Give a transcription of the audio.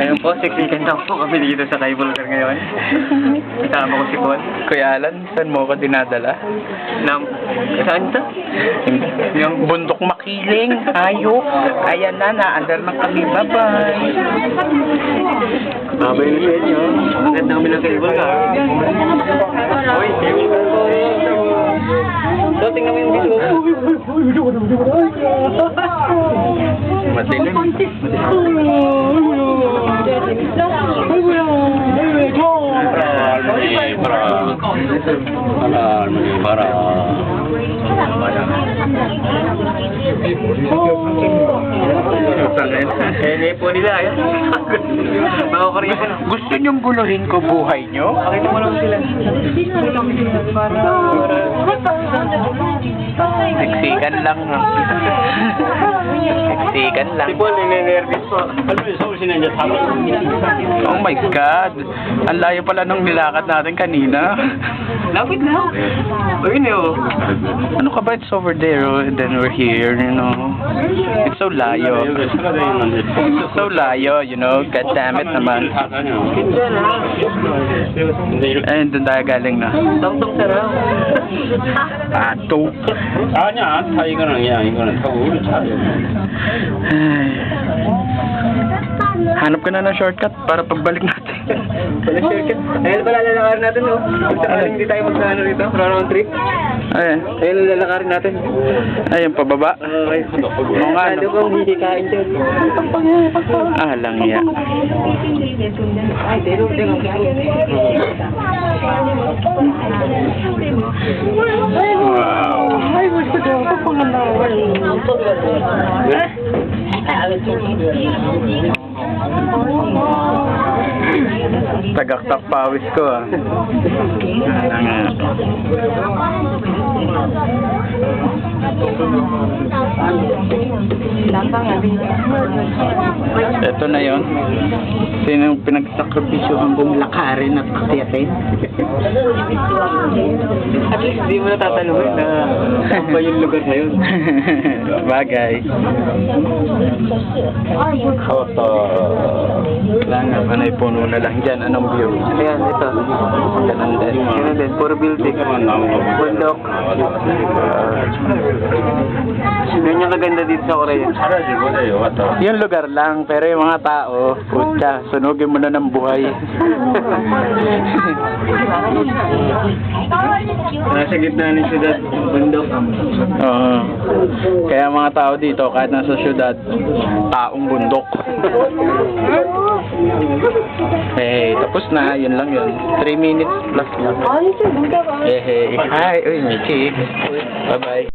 Ayun po, siksikan lang po kami dito sa Thai Vulgar ngayon. Kasama ko si Paul. Kuya Alan, saan mo ko dinadala? Saan to? Yung bundok makiling, hayop. Ayan na, naandar na kami. Bye-bye. Babay na sa inyo. Maganda kami ng Thai Vulgar. Uy, so, tingnan mo yung video. Madilim. Eh, po nila. Mga Korea. Gusto niyong guluhin ko buhay niyo? Pakita mo lang sila. Siksikan lang. Siksikan lang. Si Paul, nene-nervous po. Oh my God. Ang layo pala nung nilakad natin kanina. Lapit na. Ayun eh, oh. Ano ka ba? It's over there, oh, and then we're here, you know. It's so layo. It's so layo, you know. God damn it naman. Ayun, doon tayo galing na. Tong-tong sarap. Pato. 아니야, 다 이거는 이거는 타고 우리 차려. Hanap ka na ng shortcut para pagbalik natin. Balik circuit. Ayun pala lalakarin natin, no? Sakaling hindi tayo magkano rito, round trip. Ayun. Ayun lalakarin natin. Ayun, pababa. Okay. Oo nga, Masyado no? kong hindi kain dyan. Ah, lang ya. Ay, tero. Wow. Ay, gusto ko. Tagaktak pawis ko, ah. Ito na yon. Sino yung pinagsakripisyohan kong lakarin at akyatin? At least di mo natatanungin na saan ba yung lugar na yun. Bagay. Lang, panay puno na lang dyan. Anong view? Ayan, ito. Ganun din. Ganun din, puro building. Bundok. Yun yung kaganda dito sa Korea. 차라리 보세요, 왔다. Yung lugar lang, pero yung mga tao, putya, sunugin mo na ng buhay. Nasa gitna ng syudad, bundok. Oo. Kaya mga tao dito, kahit nasa syudad, taong bundok. Hey, tapos na, yun lang yun. 3 minutes plus na. Hey, hey. Hi, uy, may chicks. Bye-bye.